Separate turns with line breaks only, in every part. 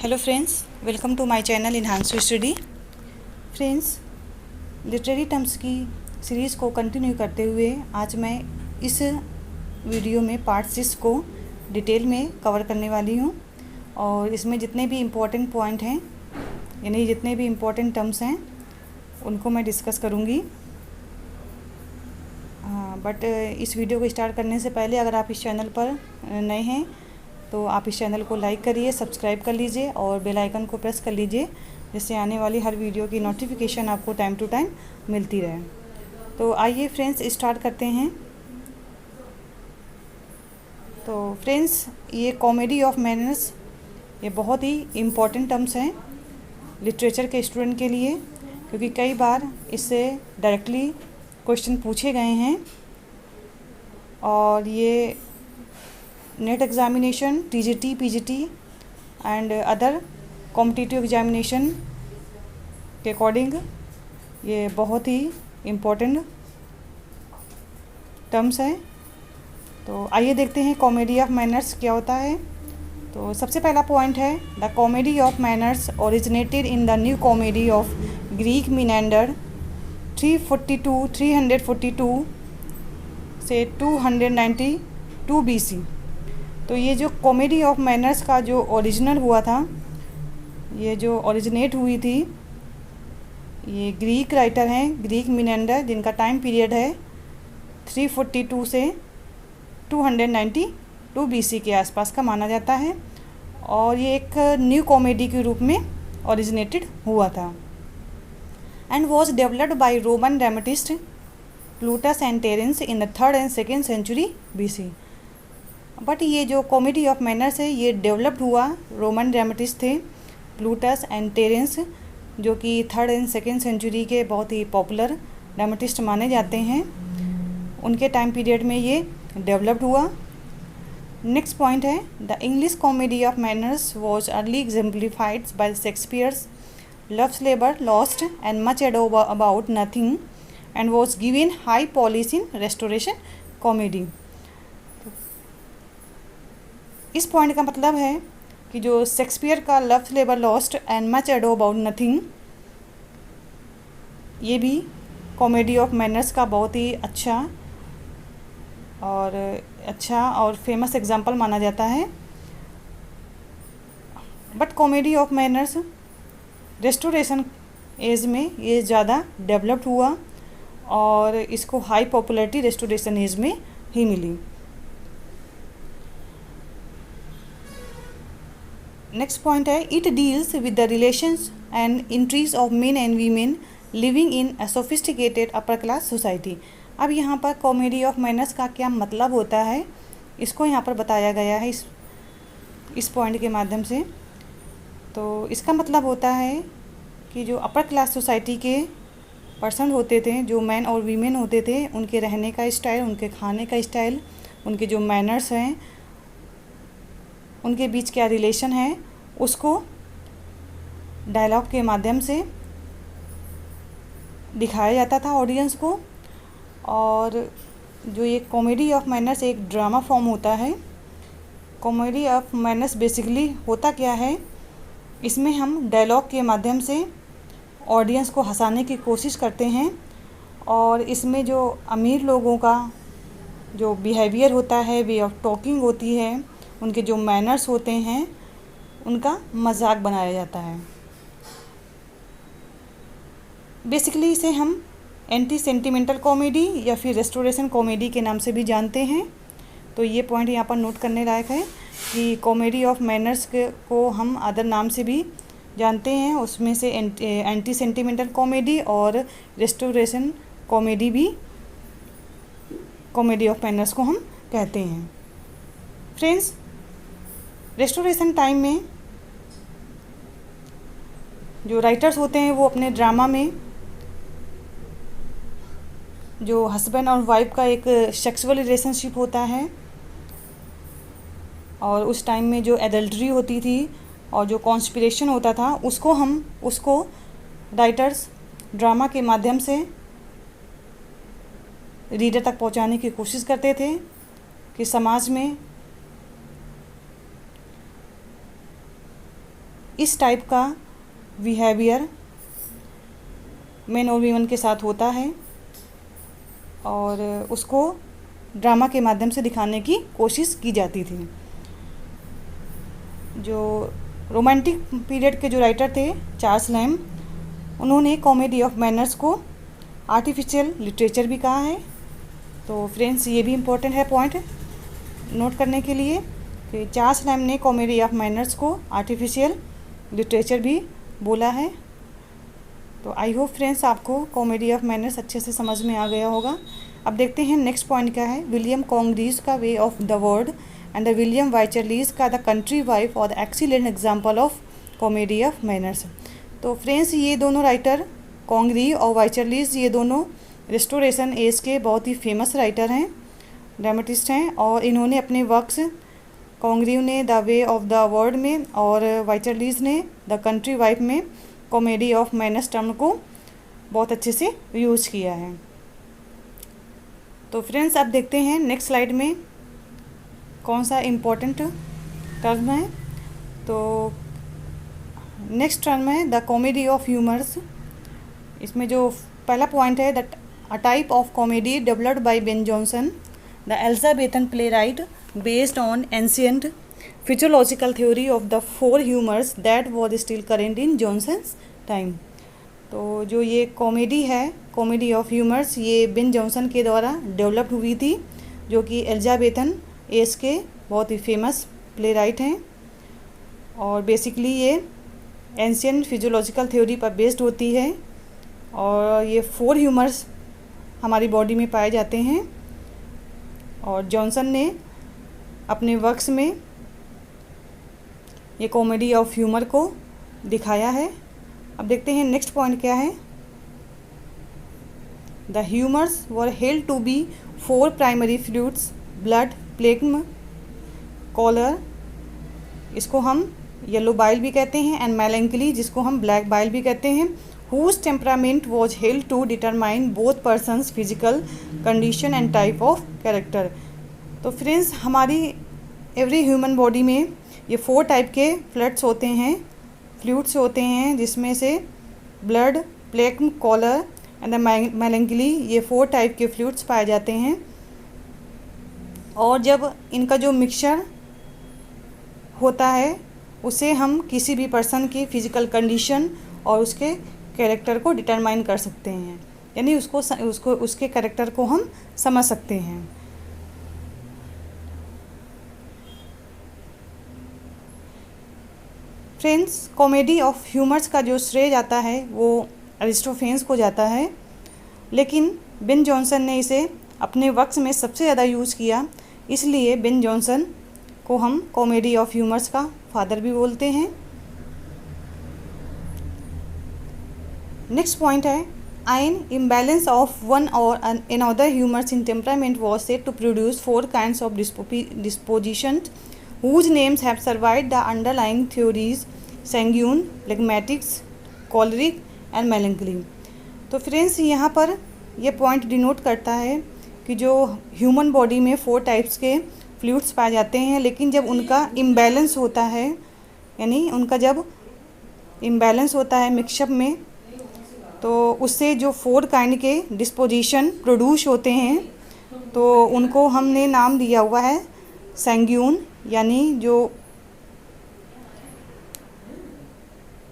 Hello friends, welcome to my channel Enhance Study. Friends, literary terms की series को continue करते हुए आज मैं इस वीडियो में पार्ट 6 को डिटेल में कवर करने वाली हूँ और इसमें जितने भी इम्पोर्टेंट पॉइंट हैं यानी जितने भी इम्पोर्टेंट टर्म्स हैं उनको मैं डिस्कस करूँगी। बट इस वीडियो को स्टार्ट करने से पहले अगर आप इस चैनल पर नए हैं तो आप इस चैनल को लाइक करिए, सब्सक्राइब कर लीजिए और बेल आइकन को प्रेस कर लीजिए, जिससे आने वाली हर वीडियो की नोटिफिकेशन आपको टाइम टू टाइम मिलती रहे। तो आइए फ्रेंड्स स्टार्ट करते हैं। तो फ्रेंड्स, ये कॉमेडी ऑफ मैनर्स ये बहुत ही इम्पॉर्टेंट टर्म्स हैं लिटरेचर के स्टूडेंट के लिए, क्योंकि कई बार इससे डायरेक्टली क्वेश्चन पूछे गए हैं और ये net examination, TGT, PGT and other competitive examination के अकॉर्डिंग ये बहुत ही इम्पोर्टेंट टर्म्स है। तो आइए देखते हैं कॉमेडी ऑफ मैनर्स क्या होता है। तो सबसे पहला पॉइंट है the comedy of manners originated in the new comedy of Greek Menander 342 से 292 BC। तो ये जो कॉमेडी ऑफ मैनर्स का जो ओरिजिनल हुआ था, ये जो ओरिजिनेट हुई थी, ये ग्रीक राइटर हैं, ग्रीक मिनेंडर, जिनका टाइम पीरियड है 342 से 292 BC के आसपास का माना जाता है और ये एक न्यू कॉमेडी के रूप में ओरिजिनेटेड हुआ था and was developed by Roman dramatist Plautus and Terence in the 3rd and 2nd century BC। But ये जो कॉमेडी ऑफ मैनर्स है ये डेवलप्ड हुआ, रोमन ड्रामेटिस्ट थे प्लूटस एंड टेरेंस, जो कि 3rd and 2nd century के बहुत ही पॉपुलर ड्रामेटिस्ट माने जाते हैं, उनके टाइम पीरियड में ये डेवलप्ड हुआ। नेक्स्ट पॉइंट है the English comedy of manners was early exemplified by Shakespeare's Love's Labour Lost and Much Ado About Nothing and was given high polish in Restoration comedy. इस point का मतलब है कि जो शेक्सपियर का Love's Labour Lost and Much Ado About Nothing, ये भी comedy of manners का बहुत ही अच्छा और फेमस एग्जाम्पल माना जाता है। But comedy of manners restoration age में ये ज़्यादा डेवलप्ड हुआ और इसको हाई पॉपुलैरिटी रेस्टोरेशन एज में ही मिली। नेक्स्ट पॉइंट है it deals with the relations and entries of main and women living in a sophisticated upper class society. अब यहाँ पर कॉमेडी ऑफ मैनर्स का क्या मतलब होता है, इसको यहाँ पर बताया गया है इस पॉइंट के माध्यम से। तो इसका मतलब होता है कि जो अपर क्लास सोसाइटी के पर्सन होते थे, जो मैन और वीमेन होते थे, उनके रहने का स्टाइल, उनके खाने का स्टाइल, उनके जो मैनर्स हैं, उनके बीच क्या रिलेशन है, उसको डायलॉग के माध्यम से दिखाया जाता था ऑडियंस को। और जो ये कॉमेडी ऑफ मैनर्स एक ड्रामा फॉर्म होता है। कॉमेडी ऑफ मैनर्स बेसिकली होता क्या है, इसमें हम डायलॉग के माध्यम से ऑडियंस को हंसाने की कोशिश करते हैं और इसमें जो अमीर लोगों का जो बिहेवियर होता है, वे ऑफ टॉकिंग होती है, उनके जो मैनर्स होते हैं, उनका मजाक बनाया जाता है। बेसिकली इसे हम एंटी सेंटिमेंटल कॉमेडी या फिर रेस्टोरेशन कॉमेडी के नाम से भी जानते हैं। तो ये पॉइंट यहाँ पर नोट करने लायक है कि कॉमेडी ऑफ मैनर्स को हम अदर नाम से भी जानते हैं, उसमें से एंटी सेंटिमेंटल कॉमेडी और रेस्टोरेशन कॉमेडी भी कॉमेडी ऑफ मैनर्स को हम कहते हैं। फ्रेंड्स, रेस्टोरेशन टाइम में जो राइटर्स होते हैं वो अपने ड्रामा में जो हस्बैंड और वाइफ का एक सेक्सुअल रिलेशनशिप होता है और उस टाइम में जो एडल्ट्री होती थी और जो कॉन्स्पिरेशन होता था, उसको राइटर्स ड्रामा के माध्यम से रीडर तक पहुंचाने की कोशिश करते थे कि समाज में इस टाइप का बिहेवियर मेन और वीमेन के साथ होता है और उसको ड्रामा के माध्यम से दिखाने की कोशिश की जाती थी। जो रोमांटिक पीरियड के जो राइटर थे चार्ल्स लैम, उन्होंने कॉमेडी ऑफ मैनर्स को आर्टिफिशियल लिटरेचर भी कहा है। तो फ्रेंड्स ये भी इम्पोर्टेंट है पॉइंट नोट करने के लिए कि चार्ल्स लैम ने कॉमेडी ऑफ मैनर्स को आर्टिफिशियल लिटरेचर भी बोला है। तो आई होप फ्रेंड्स आपको कॉमेडी ऑफ मैनर्स अच्छे से समझ में आ गया होगा। अब देखते हैं नेक्स्ट पॉइंट क्या है। विलियम कॉन्ग्रीज का way of the world and the William Wycherley's का द कंट्री वाइफ और the excellent example of comedy of manners. तो फ्रेंड्स ये दोनों राइटर कॉन्ग्री और वाइचरलीज ये दोनों रेस्टोरेशन एज के बहुत ही फेमस राइटर हैं, ड्रामेटिस्ट हैं और इन्होंने अपने वर्क्स कॉन्ग्रीव ने the way of the world में और वाइचरलीज ने द कंट्री वाइफ में कॉमेडी ऑफ मैनर्स टर्म को बहुत अच्छे से यूज किया है। तो फ्रेंड्स अब देखते हैं नेक्स्ट स्लाइड में कौन सा इम्पोर्टेंट टर्म है। तो नेक्स्ट टर्म है द कॉमेडी ऑफ ह्यूमर्स। इसमें जो पहला पॉइंट है that a type of comedy developed by Ben Jonson the Elizabethan playwright based on ancient physiological theory of the four humours that was still current in Jonson's time. तो जो ये comedy है comedy of humours ये Ben Jonson के द्वारा developed हुई थी, जो कि एलिजाबेथन एज के बहुत ही फेमस प्ले राइट हैं और बेसिकली ये एंशियंट फिजियोलॉजिकल थ्योरी पर बेस्ड होती है और ये फोर ह्यूमर्स हमारी बॉडी में पाए जाते हैं और जॉनसन ने अपने वर्क्स में ये कॉमेडी ऑफ ह्यूमर को दिखाया है। अब देखते हैं नेक्स्ट पॉइंट क्या है। The humours were held to be four primary fluids blood, phlegm, choler, इसको हम येलो बाइल भी कहते हैं, एंड मेलैंकली जिसको हम ब्लैक बाइल भी कहते हैं, whose temperament was held to determine both persons physical condition and type of character। तो फ्रेंड्स हमारी एवरी ह्यूमन बॉडी में ये फोर टाइप के फ्लूइड्स होते हैं जिसमें से ब्लड, प्लेग्म, कॉलर एंड मेलैंकली ये फोर टाइप के फ्लूइड्स पाए जाते हैं और जब इनका जो मिक्सचर होता है उसे हम किसी भी पर्सन की फिजिकल कंडीशन और उसके कैरेक्टर को डिटरमाइन कर सकते हैं, यानी उसके कैरेक्टर को हम समझ सकते हैं। फ्रेंड्स कॉमेडी ऑफ ह्यूमर्स का जो श्रेय जाता है वो अरिस्टोफेन्स को जाता है, लेकिन बेन जॉनसन ने इसे अपने वर्क्स में सबसे ज़्यादा यूज़ किया, इसलिए बेन जॉनसन को हम कॉमेडी ऑफ ह्यूमर्स का फादर भी बोलते हैं। नेक्स्ट पॉइंट है an imbalance of one or another humours in temperament was said to produce four kinds of disposition whose names have survived the underlying theories sanguine, phlegmatics, choleric and melancholy। तो friends यहाँ पर ये point denote करता है कि जो human body में four types के फ्लूइड्स पाए जाते हैं, लेकिन जब उनका इम्बैलेंस होता है, यानी उनका जब इम्बैलेंस होता है मिक्सअप में, तो उससे जो फोर काइंड के डिस्पोजिशन प्रोड्यूस होते हैं तो उनको हमने नाम दिया हुआ है सैंग्यून, यानी जो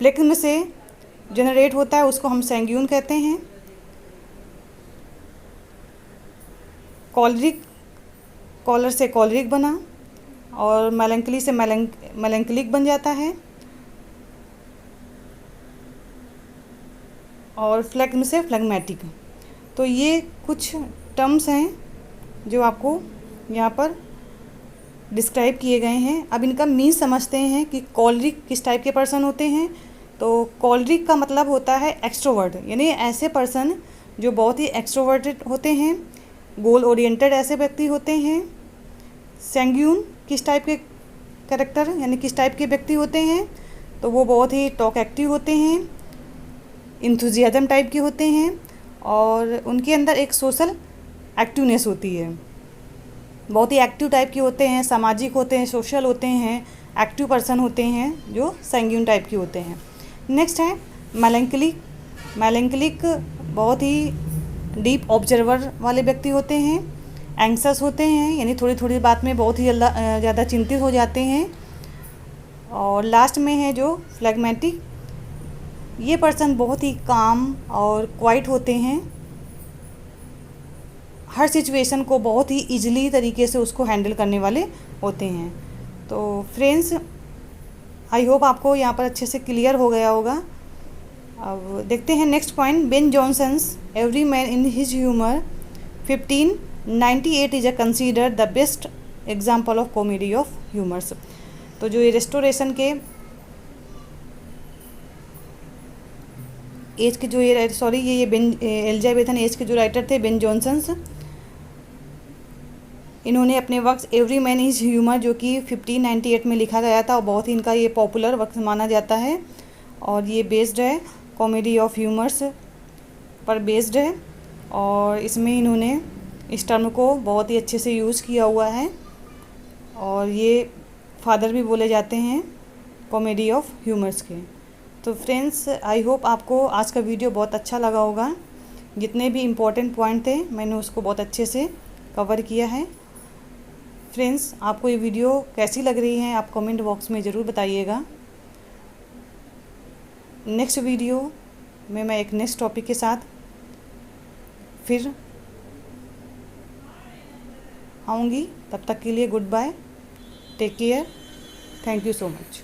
प्लेग्म से जनरेट होता है उसको हम सैंग्यून कहते हैं। कॉलरिक, कॉलर से कॉलरिक बना और मेलैंकली से मेलैंकलिक बन जाता है और फ्लेग्म से फ्लेग्मेटिक। तो ये कुछ टर्म्स हैं जो आपको यहाँ पर डिस्क्राइब किए गए हैं। अब इनका मीन समझते हैं कि कॉलरिक किस टाइप के पर्सन होते हैं। तो कॉलरिक का मतलब होता है एक्सट्रोवर्ट, यानी ऐसे पर्सन जो बहुत ही एक्सट्रोवर्टेड होते हैं, गोल ओरिएंटेड ऐसे व्यक्ति होते हैं। सैंग्यून किस टाइप के कैरेक्टर यानी किस टाइप के व्यक्ति होते हैं, तो वो बहुत ही टॉक एक्टिव होते हैं, इंथुजियाज्म टाइप के होते हैं और उनके अंदर एक सोशल एक्टिवनेस होती है, बहुत ही एक्टिव टाइप के होते हैं, सामाजिक होते हैं, सोशल होते हैं, एक्टिव पर्सन होते हैं जो सैंग्यून टाइप के होते हैं। नेक्स्ट है मेलैंकलिक। मेलैंकलिक बहुत ही डीप ऑब्जर्वर वाले व्यक्ति होते हैं। एंग्सस होते हैं, यानी थोड़ी थोड़ी बात में बहुत ही ज़्यादा चिंतित हो जाते हैं। और लास्ट में है जो फ्लैगमेटिक, ये पर्सन बहुत ही काम और क्वाइट होते हैं। हर सिचुएशन को बहुत ही ईजिली तरीके से उसको हैंडल करने वाले होते हैं। तो फ्रेंड्स, आई होप आपको यहाँ पर अच्छे से क्लियर हो गया होगा। अब देखते हैं next point, Ben Jonson's Every Man in His Humour 1598 is a consider the best example of comedy of humours. तो जो ये रेस्टोरेशन के एज के जो ये बेन एलिजाबेथन एज के जो राइटर थे बेन जॉनसन्स, इन्होंने अपने work every man is humour जो कि 1598 में लिखा गया था और बहुत ही इनका ये पॉपुलर वर्क माना जाता है। और ये बेस्ड है कॉमेडी ऑफ ह्यूमर्स पर बेस्ड है, और इसमें इन्होंने इस टर्म को बहुत ही अच्छे से यूज़ किया हुआ है, और ये फादर भी बोले जाते हैं कॉमेडी ऑफ ह्यूमर्स के। तो फ्रेंड्स, आई होप आपको आज का वीडियो बहुत अच्छा लगा होगा। जितने भी इम्पोर्टेंट पॉइंट थे मैंने उसको बहुत अच्छे से कवर किया है। फ्रेंड्स, आपको ये वीडियो कैसी लग रही है आप कमेंट बॉक्स में ज़रूर बताइएगा। नेक्स्ट वीडियो में मैं एक नेक्स्ट टॉपिक के साथ फिर आऊँगी। तब तक के लिए goodbye, take care, thank you so much.